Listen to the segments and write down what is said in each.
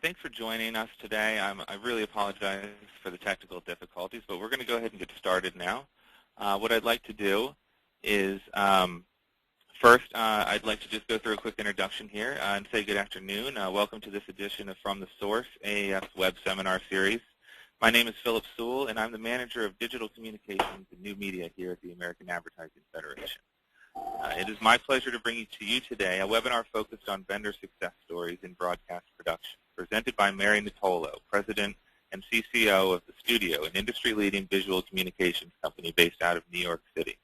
Thanks for joining us today. I really apologize for the technical difficulties, but we're going to go ahead and get started now. What I'd like to do is, first, I'd like to just go through a quick introduction here and say good afternoon. Welcome to this edition of From the Source, AAF's web seminar series. My name is Philip Sewell, and I'm the Manager of Digital Communications and New Media here at the American Advertising Federation. It is my pleasure to bring to you today a webinar focused on vendor success stories in broadcast production, presented by Mary Nittolo, President and CCO of The Studio, an industry-leading visual communications company based out of New York City.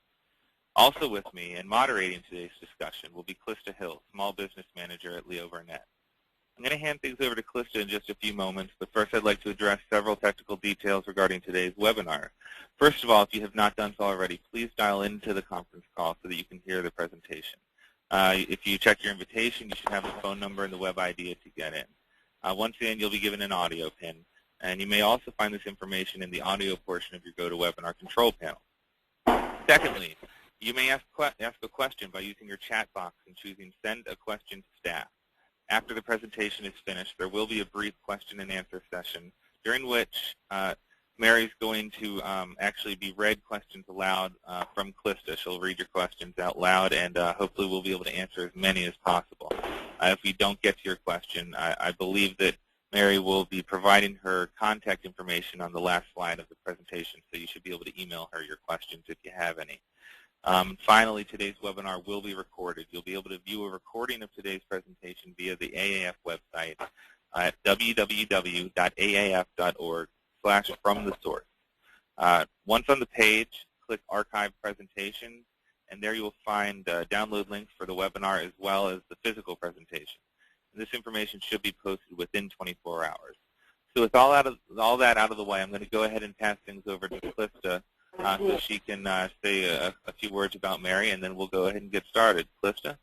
Also with me and moderating today's discussion will be Clista Hill, Small Business Manager at Leo Burnett. I'm going to hand things over to Clista in just a few moments, but first I'd like to address several technical details regarding today's webinar. First of all, if you have not done so already, please dial into the conference call so that you can hear the presentation. If you check your invitation, you should have the phone number and the web ID to get in. Once in, you'll be given an audio pin, and you may also find this information in the audio portion of your GoToWebinar control panel. Secondly, you may ask a question by using your chat box and choosing Send a Question to Staff. After the presentation is finished, there will be a brief question and answer session during which Mary's going to actually be read questions aloud from Clista. She'll read your questions out loud, and hopefully we'll be able to answer as many as possible. If we don't get to your question, I believe that Mary will be providing her contact information on the last slide of the presentation, so you should be able to email her your questions if you have any. Finally, today's webinar will be recorded. You'll be able to view a recording of today's presentation via the AAF website at www.aaf.org/fromthesource. Once on the page, click Archive Presentations, and there you will find download links for the webinar as well as the physical presentation. And this information should be posted within 24 hours. So with all that out of the way, I'm going to go ahead and pass things over to Clista so she can say a few words about Mary, and then we'll go ahead and get started. Clista?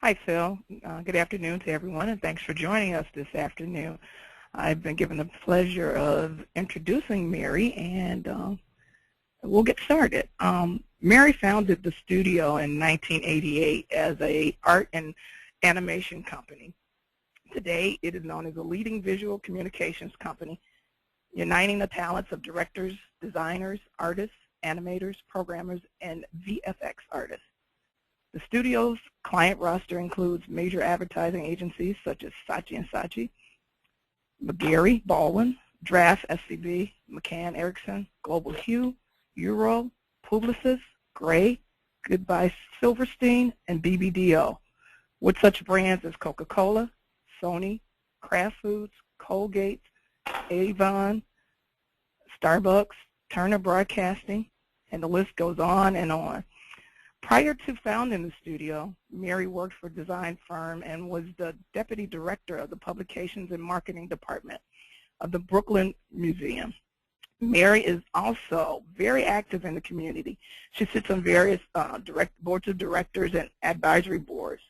Hi, Phil. Good afternoon to everyone, and thanks for joining us this afternoon. I've been given the pleasure of introducing Mary, and we'll get started. Mary founded the studio in 1988 as an art and animation company. Today, it is known as a leading visual communications company, uniting the talents of directors, designers, artists, animators, programmers, and VFX artists. The studio's client roster includes major advertising agencies such as Saatchi & Saatchi, McGarry, Baldwin, Draft, SCB, McCann Erickson, Global Hue, Euro, Publicis, Gray, Goodbye Silverstein, and BBDO, with such brands as Coca-Cola, Sony, Kraft Foods, Colgate, Avon, Starbucks, Turner Broadcasting, and the list goes on and on. Prior to founding the studio, Mary worked for a design firm and was the deputy director of the publications and marketing department of the Brooklyn Museum. Mary is also very active in the community. She sits on various boards of directors and advisory boards.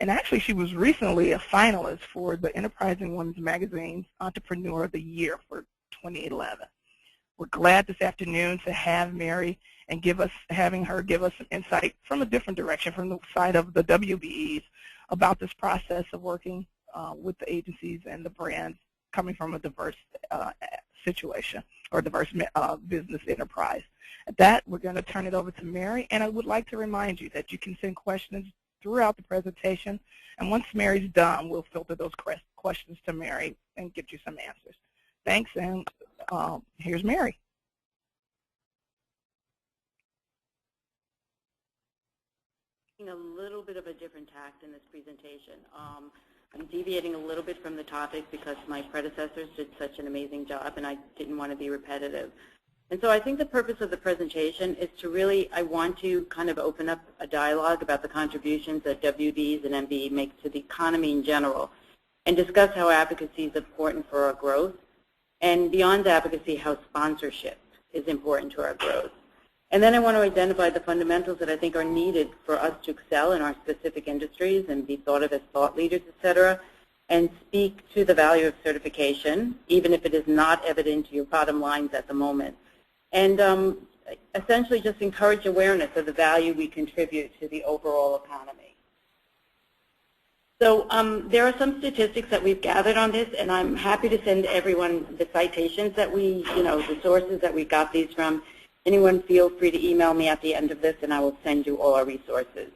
And actually, she was recently a finalist for the Enterprising Women's Magazine's Entrepreneur of the Year for 2011. We're glad this afternoon to have Mary and having her give us some insight from a different direction, from the side of the WBEs, about this process of working with the agencies and the brands coming from a diverse situation or diverse business enterprise. At that, we're going to turn it over to Mary, and I would like to remind you that you can send questions throughout the presentation, and once Mary's done, we'll filter those questions to Mary and get you some answers. Thanks, and here's Mary. A little bit of a different tact in this presentation. I'm deviating a little bit from the topic because my predecessors did such an amazing job, and I didn't want to be repetitive. And so I think the purpose of the presentation is to really, I want to kind of open up a dialogue about the contributions that WBs and MBE make to the economy in general, and discuss how advocacy is important for our growth, and beyond advocacy, how sponsorship is important to our growth. And then I want to identify the fundamentals that I think are needed for us to excel in our specific industries and be thought of as thought leaders, et cetera, and speak to the value of certification, even if it is not evident to your bottom lines at the moment. And essentially just encourage awareness of the value we contribute to the overall economy. So there are some statistics that we've gathered on this, and I'm happy to send everyone the citations that we, the sources that we got these from. Anyone feel free to email me at the end of this, and I will send you all our resources.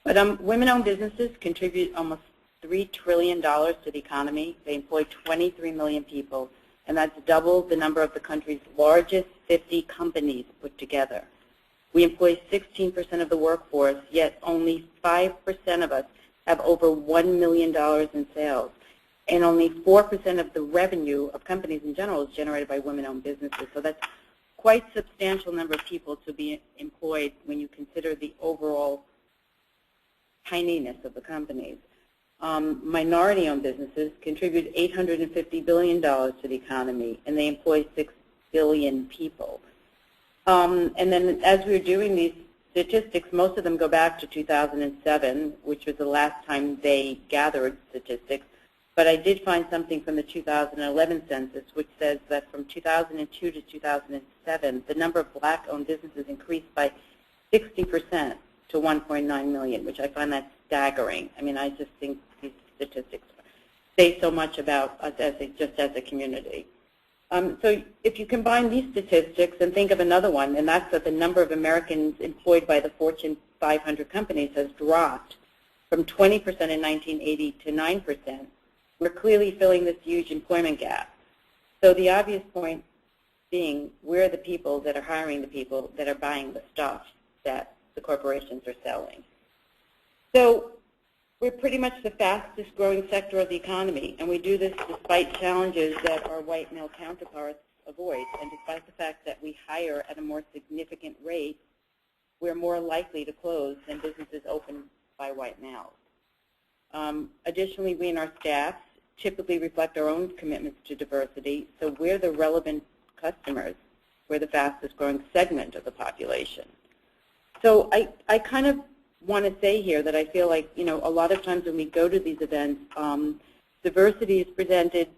But women-owned businesses contribute almost $3 trillion to the economy. They employ 23 million people, and that's double the number of the country's largest 50 companies put together. We employ 16% of the workforce, yet only 5% of us have over $1 million in sales, and only 4% of the revenue of companies in general is generated by women-owned businesses. So that's quite a substantial number of people to be employed when you consider the overall tininess of the companies. Minority-owned businesses contribute $850 billion to the economy, and they employ 6 billion people. And then as we were doing these statistics, most of them go back to 2007, which was the last time they gathered statistics. But I did find something from the 2011 census, which says that from 2002 to 2007, the number of black-owned businesses increased by 60% to 1.9 million, which I find that staggering. I mean, I just think these statistics say so much about us just as a community. So if you combine these statistics and think of another one, and that's that the number of Americans employed by the Fortune 500 companies has dropped from 20% in 1980 to 9%, we're clearly filling this huge employment gap. So the obvious point being, we're the people that are hiring the people that are buying the stuff that the corporations are selling. So we're pretty much the fastest growing sector of the economy, and we do this despite challenges that our white male counterparts avoid, and despite the fact that we hire at a more significant rate, we're more likely to close than businesses opened by white males. Additionally, we and our staff typically reflect our own commitments to diversity, so we're the relevant customers. We're the fastest growing segment of the population. So I kind of want to say here that I feel like, a lot of times when we go to these events, diversity is presented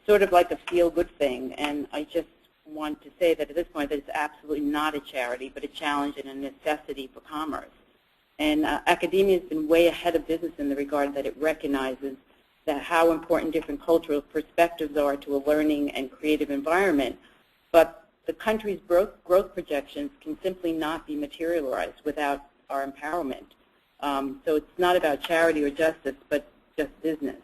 sort of like a feel-good thing, and I just want to say that at this point that it's absolutely not a charity, but a challenge and a necessity for commerce. And academia has been way ahead of business in the regard that it recognizes that how important different cultural perspectives are to a learning and creative environment, but the country's growth projections can simply not be materialized without our empowerment. So it's not about charity or justice, but just business.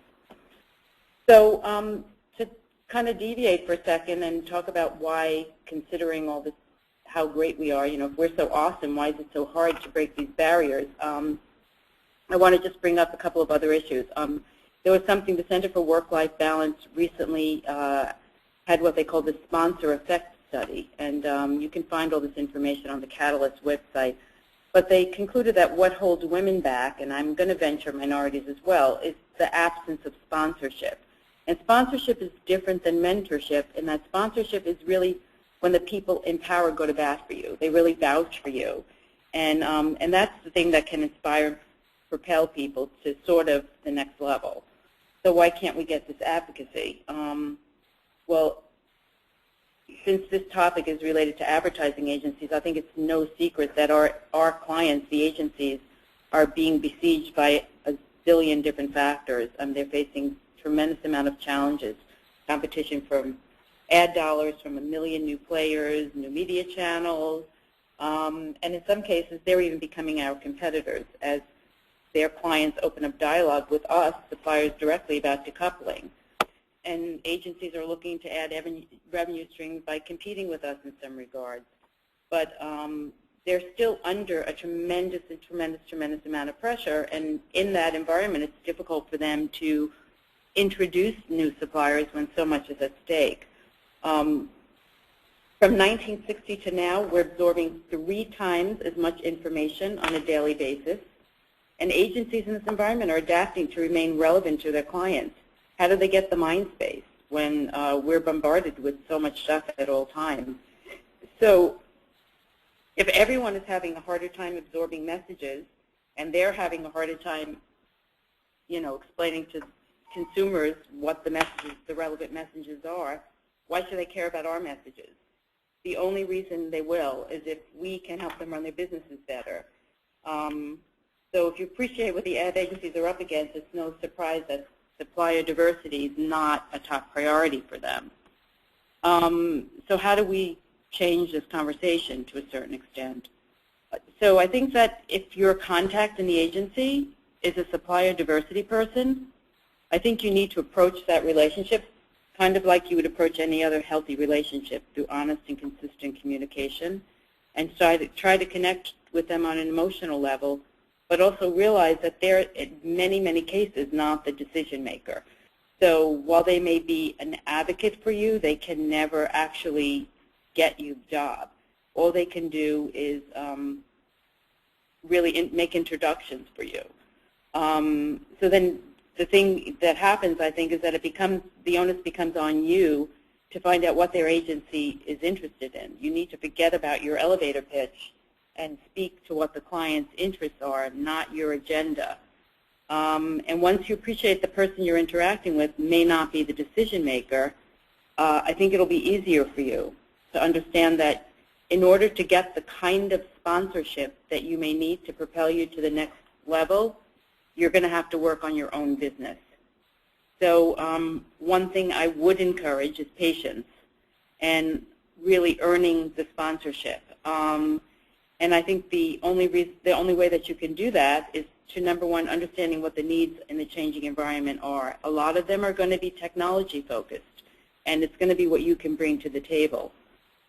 So to kind of deviate for a second and talk about why, considering all this, how great we are, if we're so awesome, why is it so hard to break these barriers? I want to just bring up a couple of other issues. There was something, the Center for Work-Life Balance recently had what they call the sponsor effect study, and you can find all this information on the Catalyst website. But they concluded that what holds women back, and I'm going to venture minorities as well, is the absence of sponsorship. And sponsorship is different than mentorship, in that sponsorship is really when the people in power go to bat for you. They really vouch for you. And that's the thing that can inspire, propel people to sort of the next level. So why can't we get this advocacy? Well, since this topic is related to advertising agencies, I think it's no secret that our clients, the agencies, are being besieged by a zillion different factors. They're facing tremendous amount of challenges, competition from ad dollars from a million new players, new media channels, and in some cases they're even becoming our competitors as their clients open up dialogue with us, suppliers, directly about decoupling. And agencies are looking to add revenue streams by competing with us in some regards. But they're still under a tremendous amount of pressure, and in that environment it's difficult for them to introduce new suppliers when so much is at stake. From 1960 to now, we're absorbing 3 times as much information on a daily basis, and agencies in this environment are adapting to remain relevant to their clients. How do they get the mind space when we're bombarded with so much stuff at all times? So if everyone is having a harder time absorbing messages, and they're having a harder time, explaining to consumers what the messages, the relevant messages are, why should they care about our messages? The only reason they will is if we can help them run their businesses better. So if you appreciate what the ad agencies are up against, it's no surprise that supplier diversity is not a top priority for them. So how do we change this conversation to a certain extent? So I think that if your contact in the agency is a supplier diversity person, I think you need to approach that relationship kind of like you would approach any other healthy relationship, through honest and consistent communication, and try to connect with them on an emotional level, but also realize that they're, in many, many cases, not the decision maker. So while they may be an advocate for you, they can never actually get you the job. All they can do is really make introductions for you. So then the thing that happens, I think, is that the onus becomes on you to find out what their agency is interested in. You need to forget about your elevator pitch and speak to what the client's interests are, not your agenda. And once you appreciate the person you're interacting with may not be the decision maker, I think it'll be easier for you to understand that in order to get the kind of sponsorship that you may need to propel you to the next level, you're going to have to work on your own business. So one thing I would encourage is patience and really earning the sponsorship. And I think the only way that you can do that is to, number one, understanding what the needs in the changing environment are. A lot of them are going to be technology focused, and it's going to be what you can bring to the table.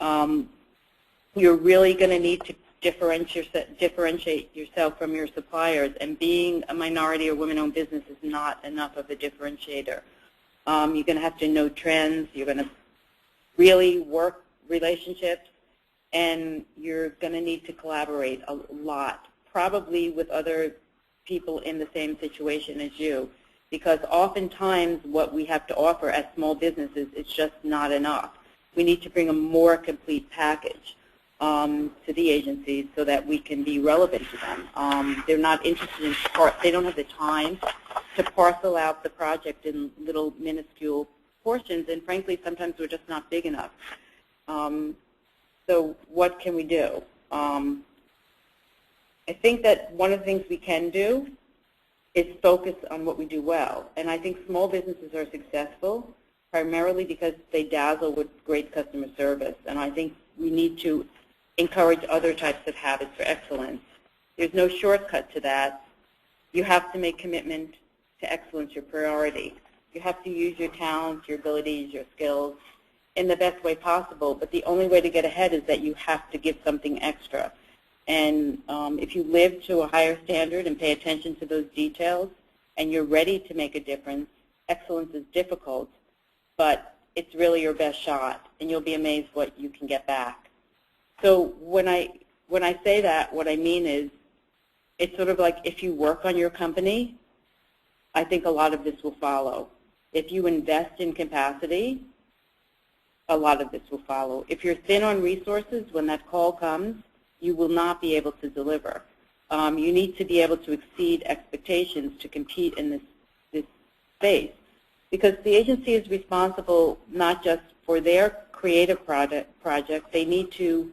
You're really going to need to differentiate yourself from your suppliers, and being a minority or women-owned business is not enough of a differentiator. You're going to have to know trends. You're going to really work relationships, and you're going to need to collaborate a lot, probably with other people in the same situation as you, because oftentimes what we have to offer as small businesses is just not enough. We need to bring a more complete package to the agencies so that we can be relevant to them. They're not interested in they don't have the time to parcel out the project in little minuscule portions, and frankly, sometimes we're just not big enough. So what can we do? I think that one of the things we can do is focus on what we do well. And I think small businesses are successful primarily because they dazzle with great customer service. And I think we need to encourage other types of habits for excellence. There's no shortcut to that. You have to make commitment to excellence your priority. You have to use your talents, your abilities, your skills in the best way possible. But the only way to get ahead is that you have to give something extra. And if you live to a higher standard and pay attention to those details and you're ready to make a difference, excellence is difficult, but it's really your best shot, and you'll be amazed what you can get back. So when I say that, what I mean is it's sort of like if you work on your company, I think a lot of this will follow. If you invest in capacity, a lot of this will follow. If you're thin on resources, when that call comes, you will not be able to deliver. You need to be able to exceed expectations to compete in this space, because the agency is responsible not just for their creative project, they need to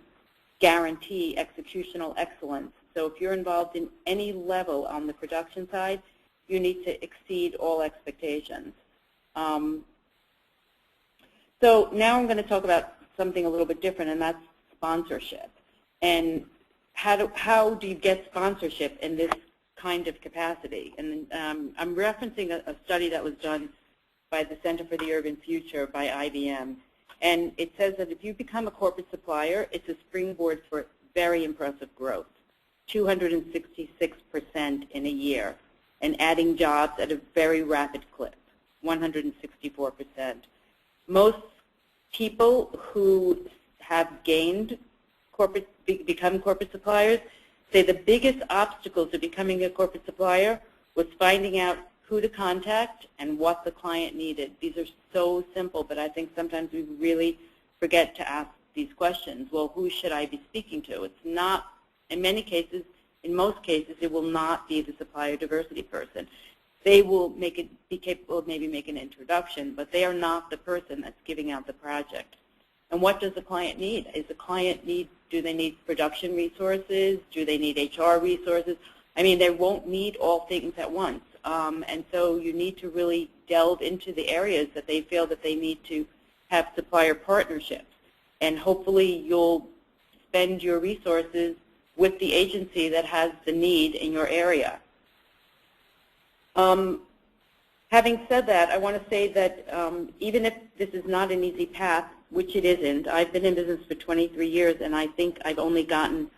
guarantee executional excellence. So if you're involved in any level on the production side, you need to exceed all expectations. So now I'm going to talk about something a little bit different, and that's sponsorship. And how do you get sponsorship in this kind of capacity? And I'm referencing a study that was done by the Center for the Urban Future by IBM. And it says that if you become a corporate supplier, it's a springboard for very impressive growth, 266% in a year, and adding jobs at a very rapid clip, 164%. Most people who have become corporate suppliers say the biggest obstacle to becoming a corporate supplier was finding out who to contact and what the client needed. These are so simple, but I think sometimes we really forget to ask these questions. Well, who should I be speaking to? It's not, in most cases, it will not be the supplier diversity person. They will be capable of maybe making an introduction, but they are not the person that's giving out the project. And what does the client need? Do they need production resources? Do they need HR resources? I mean, they won't need all things at once. And so you need to really delve into the areas that they feel that they need to have supplier partnerships. And hopefully you'll spend your resources with the agency that has the need in your area. Having said that, I want to say that even if this is not an easy path, which it isn't, I've been in business for 23 years, and I think I've only gotten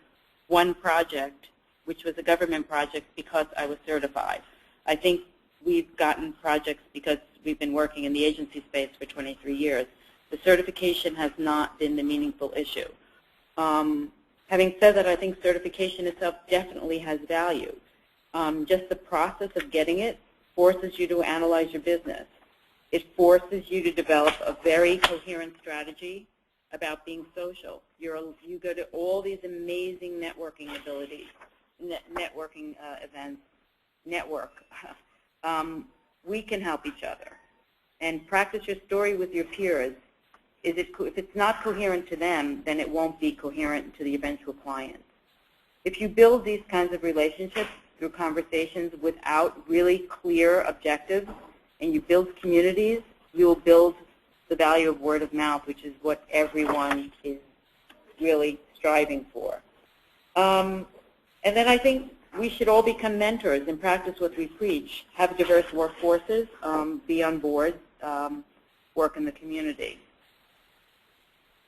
one project, which was a government project, because I was certified. I think we've gotten projects because we've been working in the agency space for 23 years. The certification has not been the meaningful issue. Having said that, I think certification itself definitely has value. Just the process of getting it forces you to analyze your business. It forces you to develop a very coherent strategy about being social. You go to all these amazing networking abilities, networking events, network. We can help each other. And practice your story with your peers. If it's not coherent to them, then it won't be coherent to the eventual client. If you build these kinds of relationships through conversations without really clear objectives, and you build communities, you will build the value of word of mouth, which is what everyone is really striving for. And then I think we should all become mentors and practice what we preach, have diverse workforces, be on board, work in the community.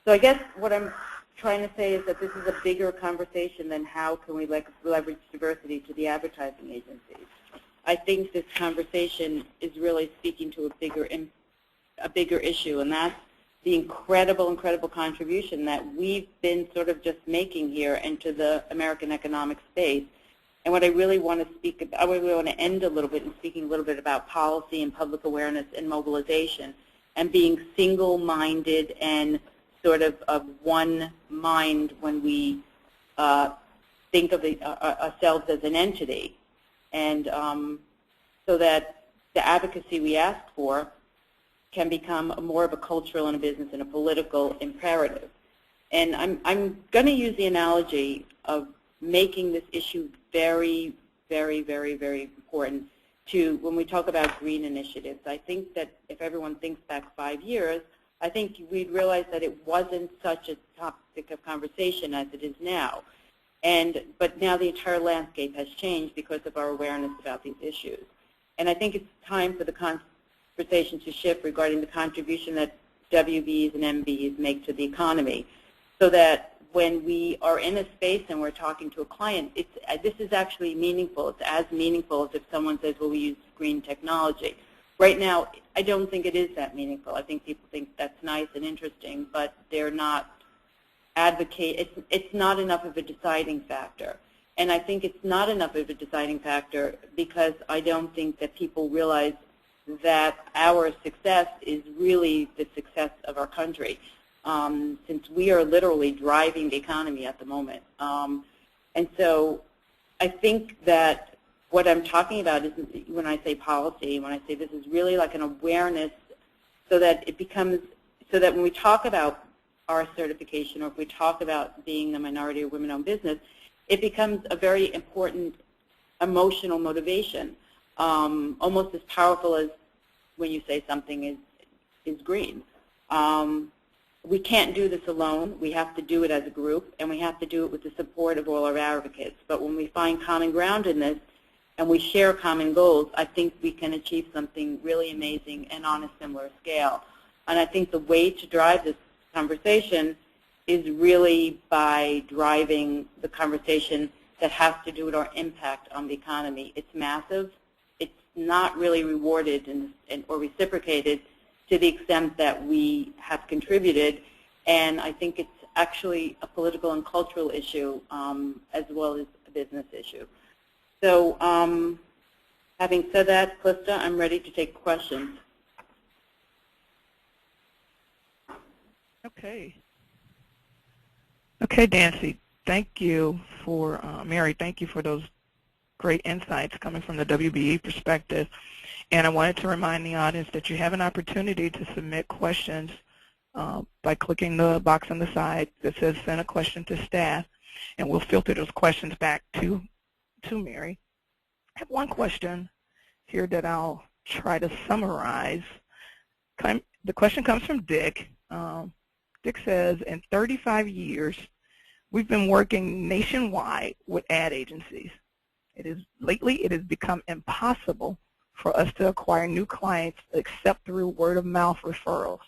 So I guess what I'm trying to say is that this is a bigger conversation than how can we leverage diversity to the advertising agencies. I think this conversation is really speaking to a bigger issue, and that's the incredible, incredible contribution that we've been sort of just making here into the American economic space. And what I really want to speak about, I really want to end a little bit in speaking a little bit about policy and public awareness and mobilization and being single-minded and sort of one mind when we think of ourselves as an entity. And so that the advocacy we ask for can become more of a cultural and a business and a political imperative. And I'm going to use the analogy of making this issue very, very, very, very important to when we talk about green initiatives. I think that if everyone thinks back 5 years, I think we'd realize that it wasn't such a topic of conversation as it is now. But now the entire landscape has changed because of our awareness about these issues. And I think it's time for the conversation to shift regarding the contribution that WBs and MBs make to the economy, so that when we are in a space and we're talking to a client, this is actually meaningful. It's as meaningful as if someone says, well, we use green technology. Right now, I don't think it is that meaningful. I think people think that's nice and interesting, but they're not it's not enough of a deciding factor. And I think it's not enough of a deciding factor because I don't think that people realize that our success is really the success of our country, since we are literally driving the economy at the moment. And so I think that what I'm talking about is when I say policy, when I say this is really like an awareness so that it becomes, so that when we talk about our certification or if we talk about being a minority or women-owned business, it becomes a very important emotional motivation, almost as powerful as when you say something is green. We can't do this alone. We have to do it as a group, and we have to do it with the support of all our advocates. But when we find common ground in this and we share common goals, I think we can achieve something really amazing and on a similar scale. And I think the way to drive this conversation is really by driving the conversation that has to do with our impact on the economy. It's massive. It's not really rewarded or reciprocated to the extent that we have contributed, and I think it's actually a political and cultural issue as well as a business issue. So having said that, Krista, I'm ready to take questions. Okay. Okay, Nancy, thank you for, Mary, thank you for those great insights coming from the WBE perspective. And I wanted to remind the audience that you have an opportunity to submit questions by clicking the box on the side that says send a question to staff, and we'll filter those questions back to Mary. have one question here that I'll try to summarize. The question comes from Dick. Dick says, in 35 years, we've been working nationwide with ad agencies. Lately, it has become impossible for us to acquire new clients except through word-of-mouth referrals.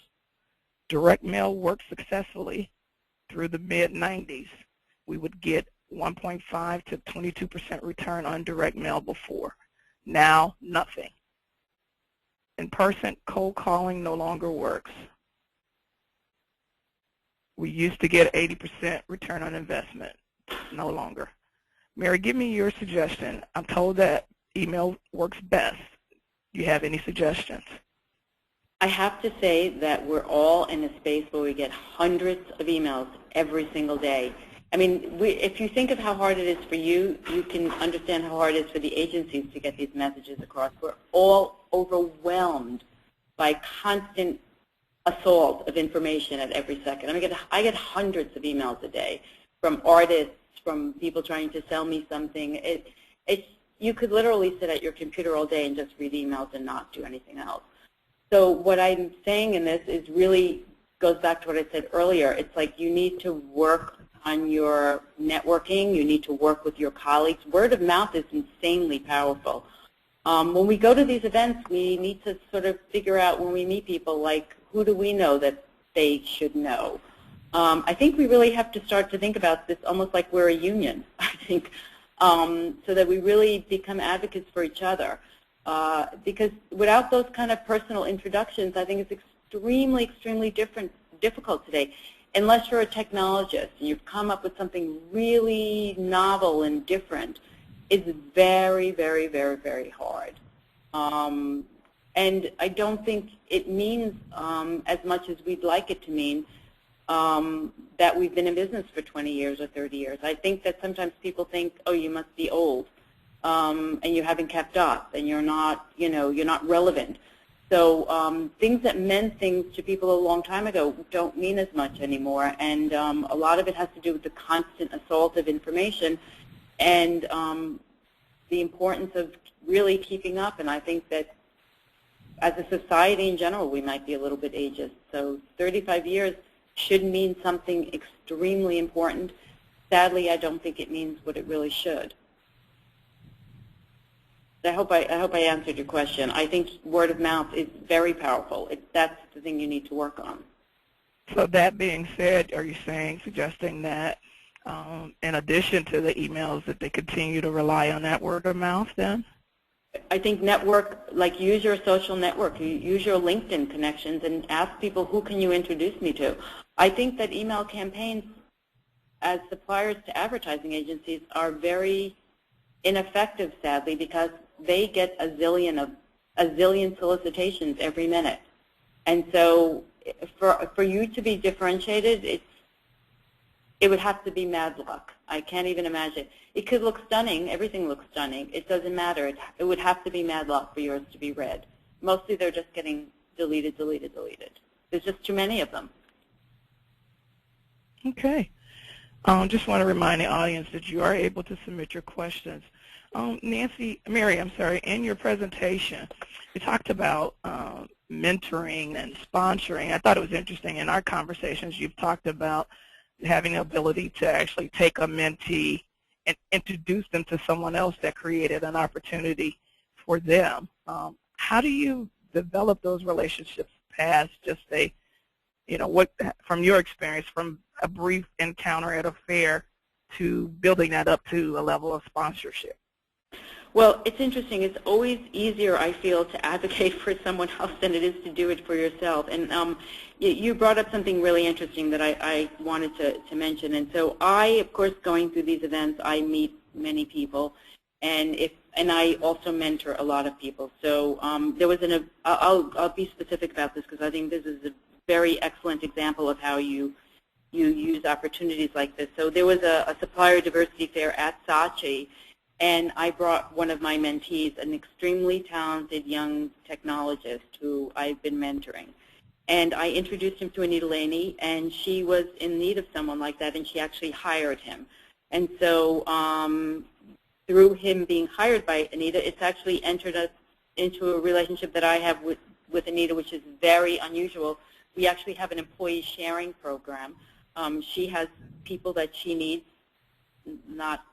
Direct mail worked successfully through the mid-90s. We would get 1.5 to 22% return on direct mail before. Now, nothing. In-person cold calling no longer works. We used to get 80% return on investment. No longer. Mary, give me your suggestion. I'm told that email works best. Do you have any suggestions? I have to say that we're all in a space where we get hundreds of emails every single day. I mean, if you think of how hard it is for you, you can understand how hard it is for the agencies to get these messages across. We're all overwhelmed by constant assault of information at every second. I mean, I get hundreds of emails a day from artists, from people trying to sell me something. You could literally sit at your computer all day and just read emails and not do anything else. So what I'm saying in this is really goes back to what I said earlier. It's like you need to work on your networking. You need to work with your colleagues. Word of mouth is insanely powerful. When we go to these events, we need to sort of figure out when we meet people, like, who do we know that they should know? I think we really have to start to think about this almost like we're a union, I think, so that we really become advocates for each other. Because without those kind of personal introductions, I think it's extremely, extremely difficult today. Unless you're a technologist and you've come up with something really novel and different, it's very, very, very, very hard. And I don't think it means as much as we'd like it to mean that we've been in business for 20 years or 30 years. I think that sometimes people think, oh, you must be old, and you haven't kept up, and you're not, you're not relevant. So things that meant things to people a long time ago don't mean as much anymore, and a lot of it has to do with the constant assault of information and the importance of really keeping up. And I think that as a society in general, we might be a little bit ageist. So 35 years should mean something extremely important. Sadly, I don't think it means what it really should. I hope I answered your question. I think word of mouth is very powerful. That's the thing you need to work on. So that being said, are you suggesting that in addition to the emails, that they continue to rely on that word of mouth then? I think network, like use your social network, use your LinkedIn connections and ask people, who can you introduce me to? I think that email campaigns as suppliers to advertising agencies are very ineffective, sadly, because they get a zillion solicitations every minute. And so for you to be differentiated, it would have to be mad luck. I can't even imagine. It could look stunning. Everything looks stunning. It doesn't matter. It would have to be mad luck for yours to be read. Mostly they're just getting deleted, deleted, deleted. There's just too many of them. Okay. Just want to remind the audience that you are able to submit your questions. Mary, in your presentation, you talked about mentoring and sponsoring. I thought it was interesting. In our conversations, you've talked about having the ability to actually take a mentee and introduce them to someone else that created an opportunity for them. How do you develop those relationships past just from your experience, from a brief encounter at a fair to building that up to a level of sponsorship? Well, it's interesting. It's always easier, I feel, to advocate for someone else than it is to do it for yourself. And you brought up something really interesting that I wanted to mention. And so of course, going through these events, I meet many people, and I also mentor a lot of people. So there was I'll be specific about this because I think this is a very excellent example of how you use opportunities like this. So there was a supplier diversity fair at Saatchi, and I brought one of my mentees, an extremely talented young technologist who I've been mentoring. And I introduced him to Anita Laney, and she was in need of someone like that, and she actually hired him. And so through him being hired by Anita, it's actually entered us into a relationship that I have with Anita, which is very unusual. We actually have an employee sharing program. She has people that she needs, not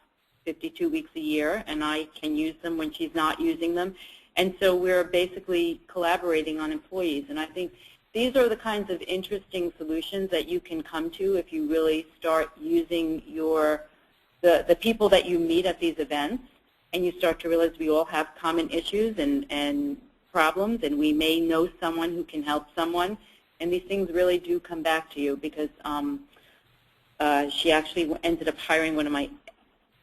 52 weeks a year, and I can use them when she's not using them. And so we're basically collaborating on employees. And I think these are the kinds of interesting solutions that you can come to if you really start using the people that you meet at these events, and you start to realize we all have common issues and problems, and we may know someone who can help someone. And these things really do come back to you, because she actually ended up hiring one of my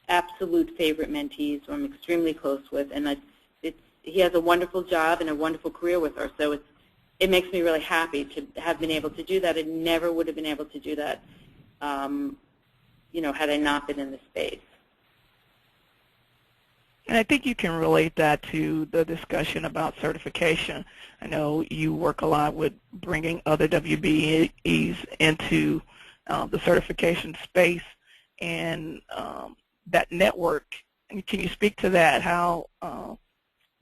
absolute favorite mentees who I'm extremely close with, and he has a wonderful job and a wonderful career with her. So it makes me really happy to have been able to do that. I never would have been able to do that, had I not been in the space. And I think you can relate that to the discussion about certification. I know you work a lot with bringing other WBEs into the certification space, and that network. And can you speak to that, how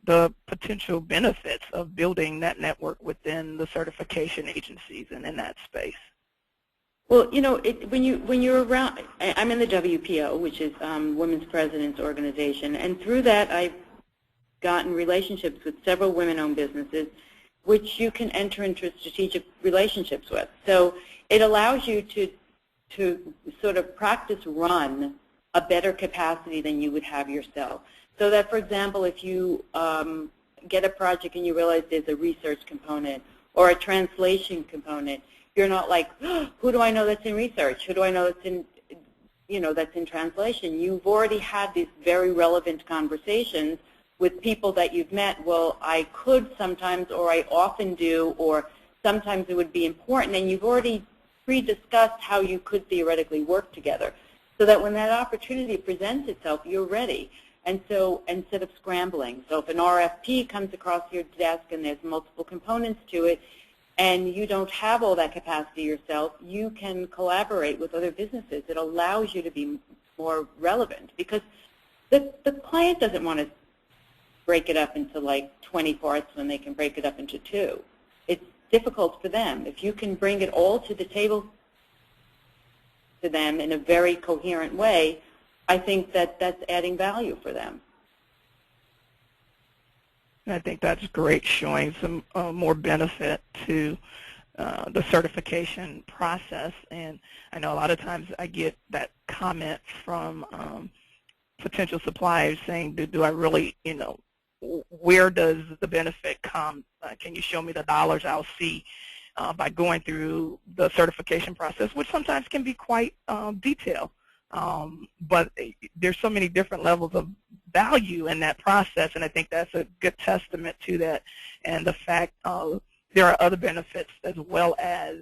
the potential benefits of building that network within the certification agencies and in that space? Well, when you're around, I'm in the WPO, which is Women's Presidents Organization, and through that I've gotten relationships with several women-owned businesses, which you can enter into strategic relationships with. So it allows you to sort of practice run a better capacity than you would have yourself. So that, for example, if you get a project and you realize there's a research component or a translation component, you're not like, oh, who do I know that's in research? Who do I know that's in, that's in translation? You've already had these very relevant conversations with people that you've met. Well, I could sometimes, or I often do, or sometimes it would be important, and you've already pre-discussed how you could theoretically work together, so that when that opportunity presents itself, you're ready. And so instead of scrambling, so if an RFP comes across your desk and there's multiple components to it, and you don't have all that capacity yourself, you can collaborate with other businesses. It allows you to be more relevant, because the client doesn't want to break it up into like 20 parts when they can break it up into 2. It's difficult for them. If you can bring it all to the table to them in a very coherent way, I think that's adding value for them. I think that's great, showing some more benefit to the certification process. And I know a lot of times I get that comment from potential suppliers saying, do I really, where does the benefit come? Can you show me the dollars I'll see by going through the certification process, which sometimes can be quite detailed. But there's so many different levels of value in that process, and I think that's a good testament to that, and the fact there are other benefits as well as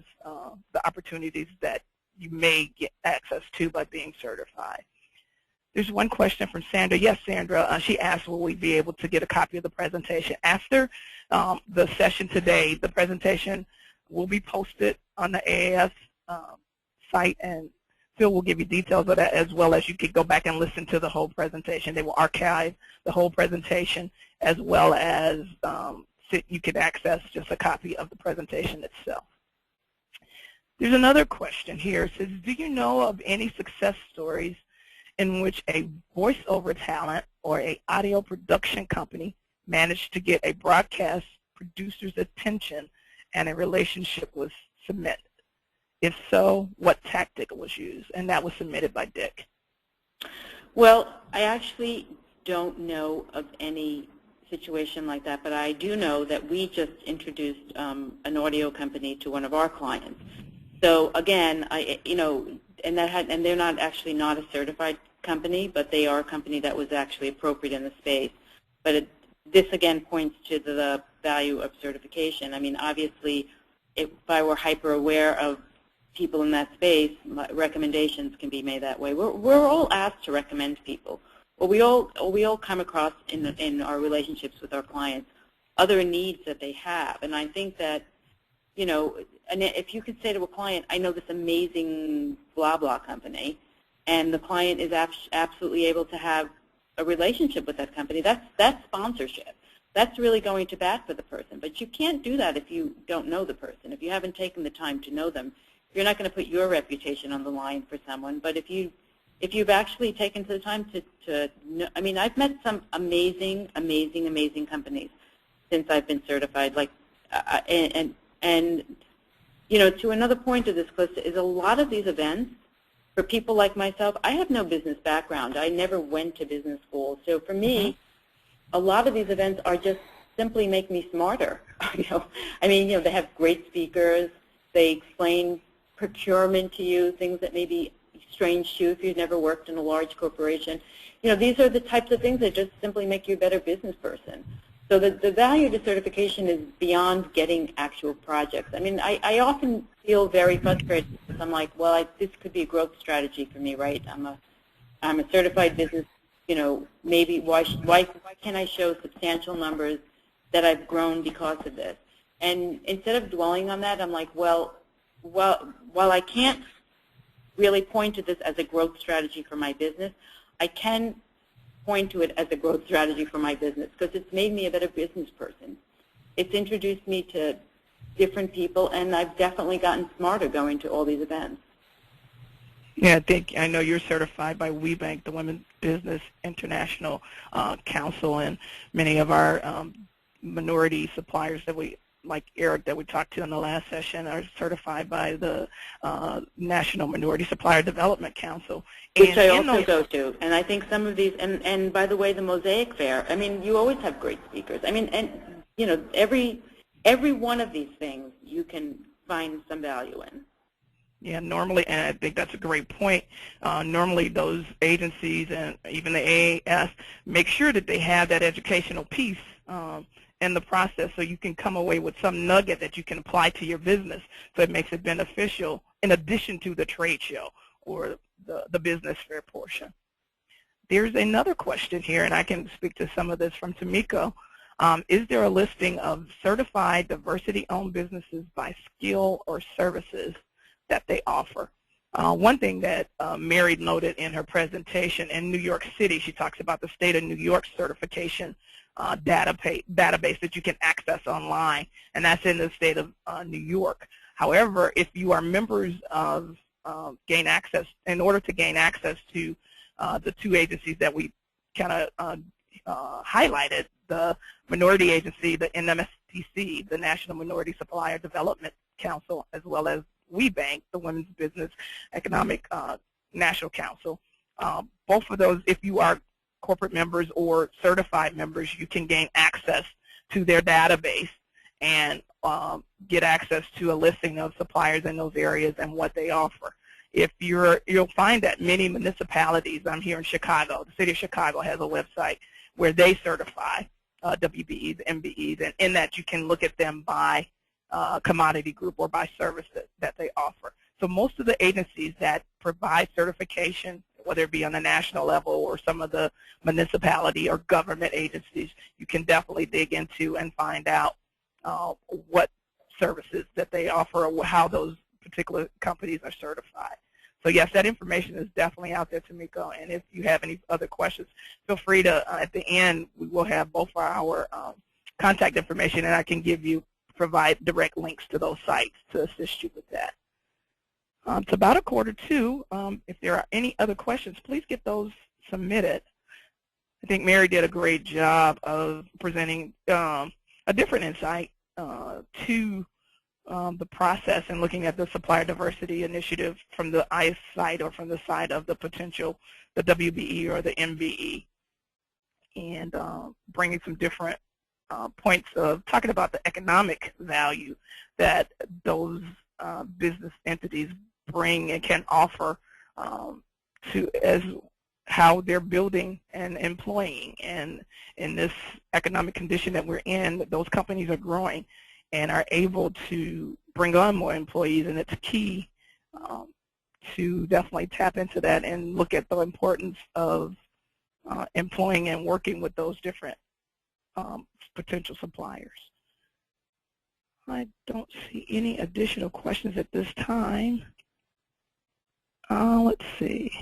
the opportunities that you may get access to by being certified. There's one question from Sandra. Yes, Sandra, she asked, will we be able to get a copy of the presentation? After the session today, the presentation will be posted on the AAS site, and Phil will give you details of that, as well as you could go back and listen to the whole presentation. They will archive the whole presentation, as well as you could access just a copy of the presentation itself. There's another question here. It says, do you know of any success stories in which a voiceover talent or an audio production company managed to get a broadcast producer's attention and a relationship was cemented? If so, what tactic was used? And that was submitted by Dick. Well, I actually don't know of any situation like that, but I do know that we just introduced an audio company to one of our clients. So again, and they're not actually not a certified company, but they are a company that was actually appropriate in the space. But this again points to the value of certification. I mean, obviously, if I were hyper aware of people in that space, recommendations can be made that way. We're all asked to recommend people. Well, we all come across in our relationships with our clients other needs that they have, and I think that, and if you could say to a client, I know this amazing blah blah company, and the client is absolutely able to have a relationship with that company, that's sponsorship. That's really going to bat for the person. But you can't do that if you don't know the person. If you haven't taken the time to know them, you're not going to put your reputation on the line for someone. But if you've actually taken the time to know, I mean, I've met some amazing, amazing, amazing companies since I've been certified. Like, and you know, to another point of this, Calista, is a lot of these events, for people like myself, I have no business background. I never went to business school. So for me, a lot of these events are just simply make me smarter. You know, I mean, you know, they have great speakers. They explain procurement to you, things that may be strange to you if you've never worked in a large corporation. You know, these are the types of things that just simply make you a better business person. So the value to certification is beyond getting actual projects. I mean, I often feel very frustrated because I'm like, well, this could be a growth strategy for me, right? I'm a certified business, you know, maybe why can't I show substantial numbers that I've grown because of this? And instead of dwelling on that, I'm like, well, while I can't really point to this as a growth strategy for my business, I can point to it as a growth strategy for my business because it's made me a better business person. It's introduced me to different people, and I've definitely gotten smarter going to all these events. Yeah, I know you're certified by WeBank, the Women's Business International Council, and many of our minority suppliers that like Eric that we talked to in the last session, are certified by the National Minority Supplier Development Council. Which I also go to. And I think some of these, and by the way, the Mosaic Fair, I mean, you always have great speakers. I mean, and, you know, every one of these things you can find some value in. Yeah, normally, and I think that's a great point, normally those agencies and even the AAS make sure that they have that educational piece in the process so you can come away with some nugget that you can apply to your business so it makes it beneficial in addition to the trade show or the business fair portion. There's another question here, and I can speak to some of this from Tamiko. Is there a listing of certified diversity-owned businesses by skill or services that they offer? One thing that Mary noted in her presentation, in New York City, she talks about the state of New York certification database that you can access online, and that's in the state of New York. However, if you are members of Gain Access, in order to gain access to the two agencies that we kind of highlighted, the minority agency, the NMSTC, the National Minority Supplier Development Council, as well as WeBank, the Women's Business Economic National Council. Both of those, if you are corporate members or certified members, you can gain access to their database and get access to a listing of suppliers in those areas and what they offer. If you'll find that many municipalities, I'm here in Chicago, the city of Chicago has a website where they certify WBEs, MBEs, and in that you can look at them by commodity group or by service that they offer. So most of the agencies that provide certification, whether it be on the national level or some of the municipality or government agencies, you can definitely dig into and find out what services that they offer or how those particular companies are certified. So yes, that information is definitely out there, Tamiko, and if you have any other questions, feel free to, at the end, we will have both our contact information, and I can provide direct links to those sites to assist you with that. It's about 1:45. If there are any other questions, please get those submitted. I think Mary did a great job of presenting a different insight to the process and looking at the supplier diversity initiative from the ICE side or from the side of the potential, the WBE or the MBE, and bringing some different points of talking about the economic value that those business entities bring and can offer to as how they're building and employing. And in this economic condition that we're in, those companies are growing and are able to bring on more employees, and it's key to definitely tap into that and look at the importance of employing and working with those different potential suppliers. I don't see any additional questions at this time. Let's see.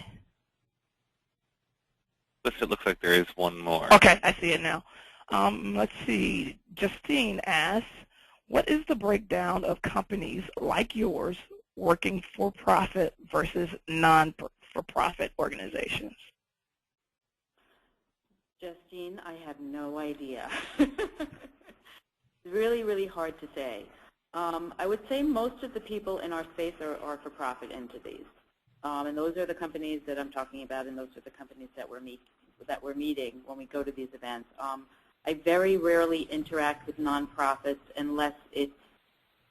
checklist. It looks like there is one more. Okay, I see it now. Let's see. Justine asks, what is the breakdown of companies like yours working for-profit versus non-for-profit organizations? Justine, I have no idea. It's really, really hard to say. I would say most of the people in our space are for-profit entities. And those are the companies that I'm talking about, and those are the companies that we're meeting when we go to these events. I very rarely interact with nonprofits unless it's,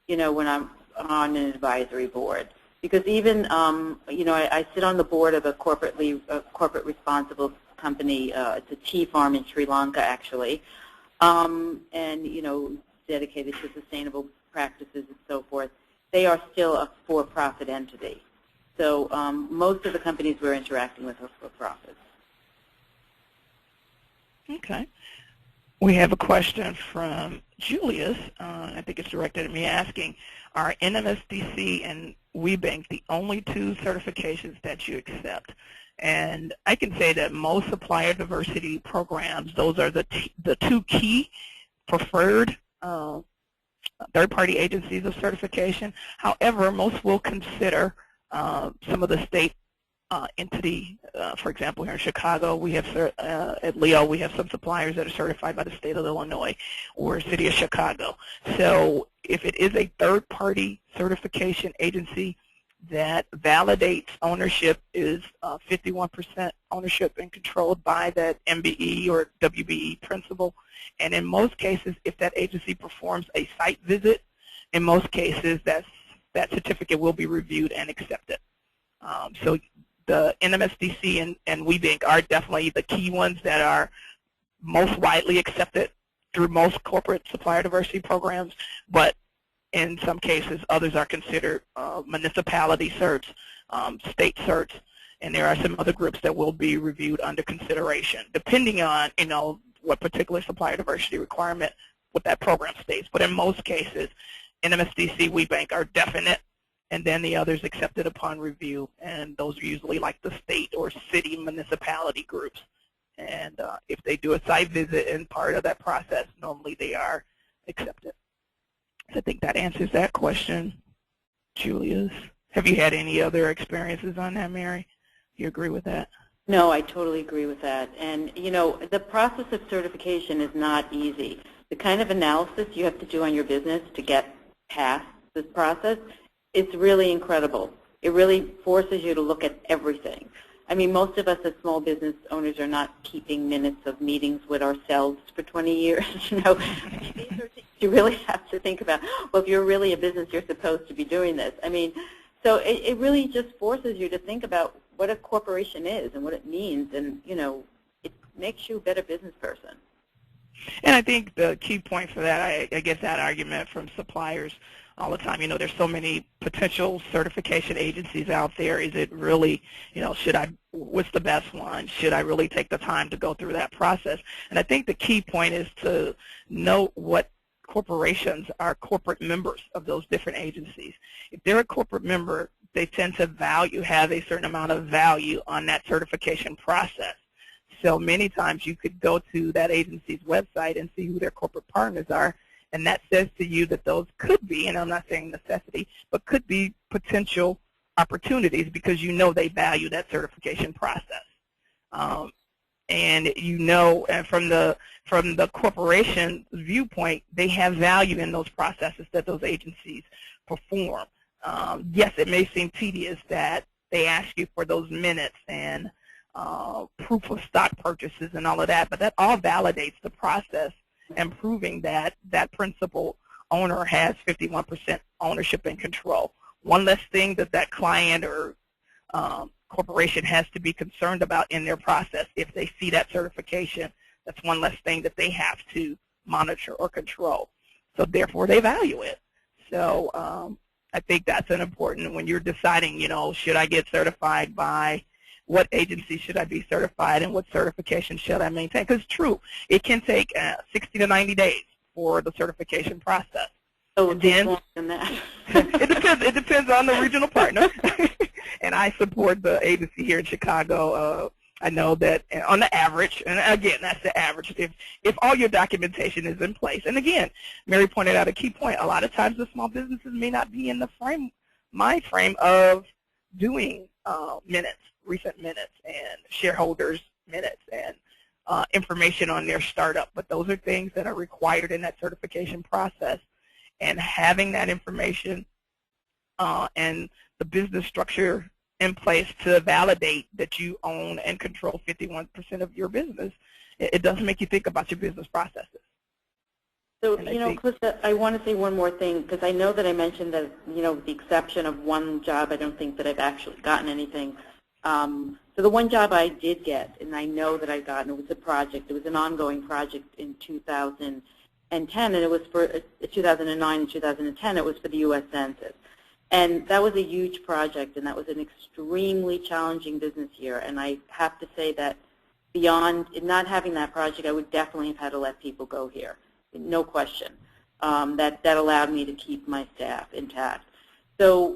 when I'm on an advisory board. Because even, I sit on the board of a corporate responsible company. It's a tea farm in Sri Lanka, actually, and, dedicated to sustainable practices and so forth. They are still a for-profit entity. So most of the companies we're interacting with are for-profits. Okay. We have a question from Julius. I think it's directed at me, asking, are NMSDC and WeBank the only two certifications that you accept? And I can say that most supplier diversity programs, those are the two key preferred third-party agencies of certification. However, most will consider some of the state entity. For example, here in Chicago, we have at Leo, we have some suppliers that are certified by the state of Illinois or city of Chicago. So if it is a third-party certification agency that validates ownership, is 51% ownership and controlled by that MBE or WBE principle. And in most cases, if that agency performs a site visit, in most cases that certificate will be reviewed and accepted. So the NMSDC and WeBank are definitely the key ones that are most widely accepted through most corporate supplier diversity programs, but in some cases others are considered municipality certs, state certs, and there are some other groups that will be reviewed under consideration, depending on what particular supplier diversity requirement what that program states. But in most cases, NMSDC, WeBank are definite, and then the others accepted upon review, and those are usually like the state or city municipality groups. And if they do a site visit and part of that process, normally they are accepted. So I think that answers that question, Julius. Have you had any other experiences on that, Mary? You agree with that? No, I totally agree with that. And, the process of certification is not easy. The kind of analysis you have to do on your business to get past this process, it's really incredible. It really forces you to look at everything. I mean, most of us as small business owners are not keeping minutes of meetings with ourselves for 20 years. These are things you really have to think about. Well, if you're really a business, you're supposed to be doing this. I mean, so it really just forces you to think about what a corporation is and what it means, and, it makes you a better business person. And I think the key point for that, I get that argument from suppliers all the time. There's so many potential certification agencies out there. Is it really, what's the best one? Should I really take the time to go through that process? And I think the key point is to know what corporations are corporate members of those different agencies. If they're a corporate member, they tend to have a certain amount of value on that certification process. So many times you could go to that agency's website and see who their corporate partners are, and that says to you that those could be, and I'm not saying necessity, but could be potential opportunities because they value that certification process. And and from the corporation viewpoint, they have value in those processes that those agencies perform. Yes, it may seem tedious that they ask you for those minutes and proof of stock purchases and all of that, but that all validates the process and proving that that principal owner has 51% ownership and control. One less thing that client or corporation has to be concerned about in their process. If they see that certification, that's one less thing that they have to monitor or control. So therefore, they value it. So I think that's an important when you're deciding, should I get certified by what agency should I be certified and what certification should I maintain? Because it's true, it can take 60 to 90 days for the certification process. Oh, it takes longer than that. It depends on the regional partner. And I support the agency here in Chicago, I know that on the average, and again, that's the average, if all your documentation is in place, and again, Mary pointed out a key point, a lot of times the small businesses may not be in the mind frame of doing minutes, recent minutes, and shareholders minutes, and information on their startup, but those are things that are required in that certification process, and having that information and the business structure in place to validate that you own and control 51% of your business, it does make you think about your business processes. So, Calista, I want to say one more thing, because I know that I mentioned that, with the exception of one job, I don't think that I've actually gotten anything. So the one job I did get, and I know that I got, and it was a project, it was an ongoing project in 2010, and it was for 2009 and 2010, it was for the U.S. Census. And that was a huge project, and that was an extremely challenging business year. And I have to say that beyond not having that project, I would definitely have had to let people go here, no question. That allowed me to keep my staff intact. So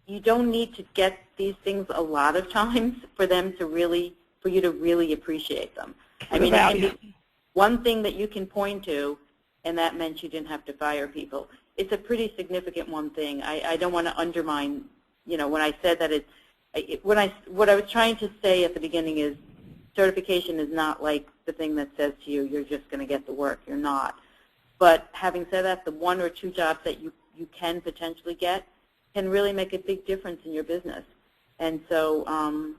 you don't need to get these things a lot of times for you to really appreciate them. I mean, it can be one thing that you can point to, and that meant you didn't have to fire people. It's a pretty significant one thing. I don't want to undermine, when I said that what I was trying to say at the beginning is certification is not like the thing that says to you, you're just going to get the work. You're not. But having said that, the one or two jobs that you can potentially get can really make a big difference in your business. And so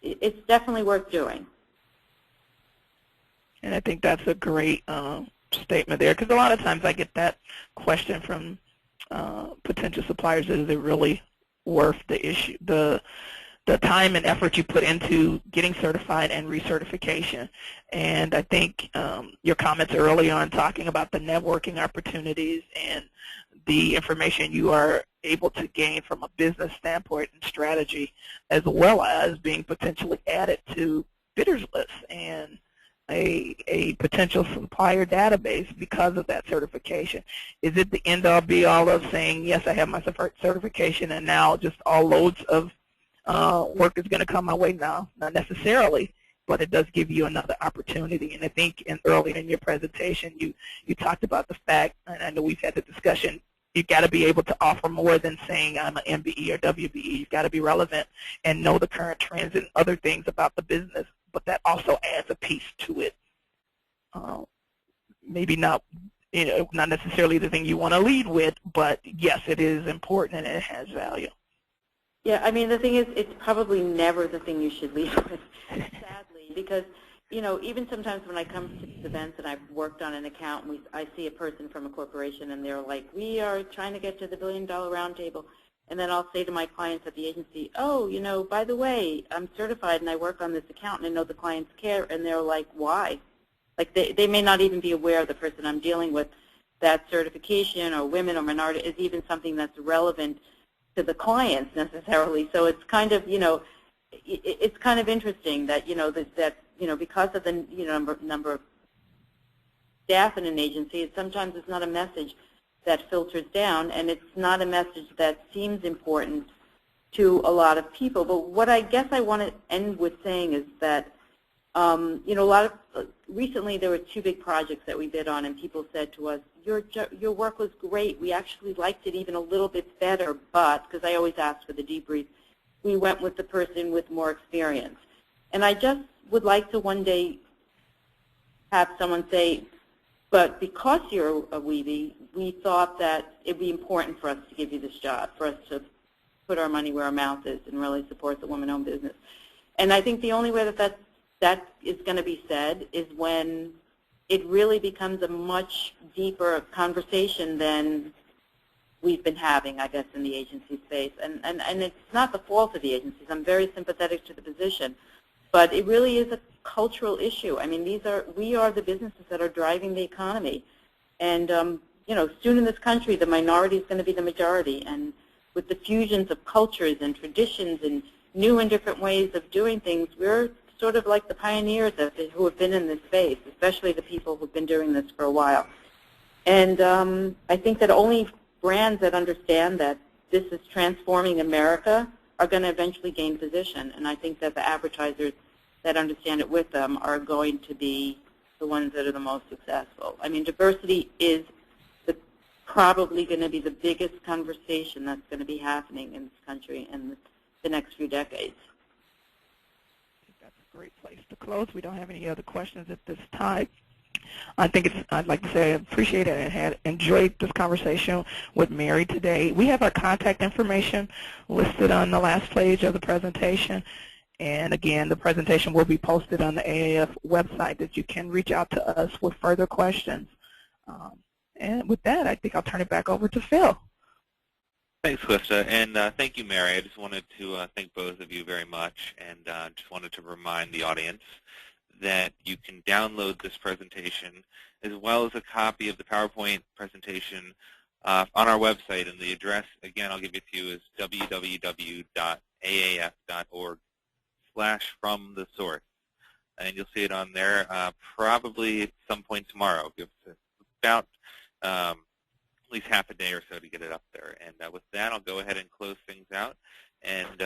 it's definitely worth doing. And I think that's a great statement there, because a lot of times I get that question from potential suppliers: is it really worth the issue, the time and effort you put into getting certified and recertification? And I think your comments early on talking about the networking opportunities and the information you are able to gain from a business standpoint and strategy, as well as being potentially added to bidders lists and a potential supplier database because of that certification. Is it the end-all be-all of saying, yes, I have my certification and now just all loads of work is going to come my way? now? Not necessarily, but it does give you another opportunity. And I think early in your presentation you talked about the fact, and I know we've had the discussion, you've got to be able to offer more than saying I'm an MBE or WBE. You've got to be relevant and know the current trends and other things about the business, but that also adds a piece to it. Maybe not, not necessarily the thing you want to lead with, but yes, it is important and it has value. Yeah, I mean, the thing is, it's probably never the thing you should lead with, sadly, because, even sometimes when I come to these events and I've worked on an account, and I see a person from a corporation and they're like, we are trying to get to the $1 billion roundtable. And then I'll say to my clients at the agency, oh, by the way, I'm certified and I work on this account and I know the clients care. And they're like, why? Like they may not even be aware of the person I'm dealing with, that certification or women or minority is even something that's relevant to the clients necessarily. So it's kind of, it's kind of interesting that, because of the number of staff in an agency, sometimes it's not a message that filters down, and it's not a message that seems important to a lot of people. But what I guess I want to end with saying is that, recently there were 2 big projects that we bid on, and people said to us, your work was great. We actually liked it even a little bit better, but, because I always ask for the debrief, we went with the person with more experience. And I just would like to one day have someone say, but because you're a weebie, we thought that it would be important for us to give you this job, for us to put our money where our mouth is and really support the woman-owned business. And I think the only way that is going to be said is when it really becomes a much deeper conversation than we've been having, I guess, in the agency space. And it's not the fault of the agencies. I'm very sympathetic to the position. But it really is a cultural issue. I mean, we are the businesses that are driving the economy. And, soon in this country, the minority is going to be the majority. And with the fusions of cultures and traditions and new and different ways of doing things, we're sort of like the pioneers who have been in this space, especially the people who have been doing this for a while. And I think that only brands that understand that this is transforming America are going to eventually gain position. And I think that the advertisers that understand it with them are going to be the ones that are the most successful. I mean, diversity is probably going to be the biggest conversation that's going to be happening in this country in the next few decades. I think that's a great place to close. We don't have any other questions at this time. I'd like to say I appreciate it and had enjoyed this conversation with Mary today. We have our contact information listed on the last page of the presentation. And again, the presentation will be posted on the AAF website that you can reach out to us with further questions. And with that, I think I'll turn it back over to Phil. Thanks, Clifta, and thank you, Mary. I just wanted to thank both of you very much, and just wanted to remind the audience that you can download this presentation as well as a copy of the PowerPoint presentation on our website, and the address, again, I'll give it to you, is www.aaf.org/fromthesource, and you'll see it on there probably at some point tomorrow. It's about at least half a day or so to get it up there. And with that, I'll go ahead and close things out, and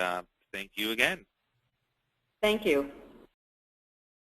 thank you again. Thank you.